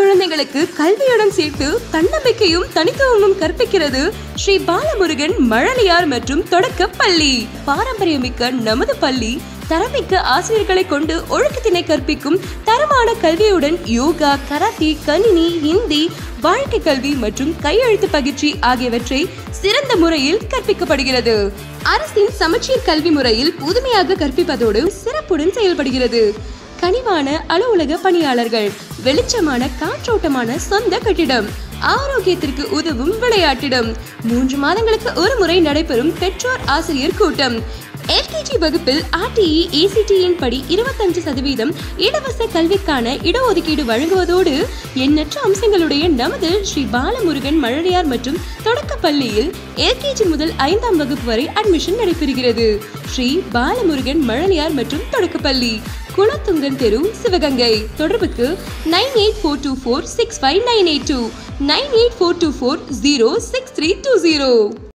குழந்தைகளுக்கு கல்வியுடன் சேர்த்து தன்னம்பிக்கையும் தனித்துவமும் கற்பிக்கிறது ஸ்ரீ பாலமுருகன் மழலையார் மற்றும் தொடக்க பள்ளி. பாரம்பரியமிக்க நமது பள்ளி தரமிக்க ஆசிரியர்களை கொண்டு ஒழுக்கத்தினை கற்பிக்கும் தரமான கல்வியுடன் யோகா, கராத்தே, கணினி, ஹிந்தி, வாழ்க்கை கல்வி மற்றும் கையெழுத்து பயிற்சி ஆகியவற்றை சிறந்த முறையில் கற்பிக்கப்படுகிறது. அரசின் சமச்சீர் கல்வி முறையில் புதுமையாக கற்பிப்பதோடு சிறப்புடன் செயல்படுகிறது. கனிவான அலுவலக பணியாளர்கள், வெளிச்சமான காற்றோட்டமான சொந்த கட்டிடம், ஆரோக்கியத்திற்கு உதவும் விளையாட்டிடம், 3 மாதங்களுக்கு ஒரு முறை நடைபெறும் பெற்றோர் ஆசிரியர் கூட்டம், LKG வகுப்பில் RTE ACT படி 25% இலவச கல்விக்கான இடஒதுக்கீடு வழங்குவதோடு எண்ணற்ற அம்சங்களுடைய நமது ஸ்ரீ பாலமுருகன் மழலையார் மற்றும் தொடக்க பள்ளியில் LKG முதல் 5ஆம் வகுப்பு வரை அட்மிஷன் நடைபெறுகிறது. ஸ்ரீ பாலமுருகன் மழலையார் மற்றும் தொடக்க பள்ளி, குளத்துங்கன் தெரு, சிவகங்கை. தொடர்புக்கு 9842465982 9842406320.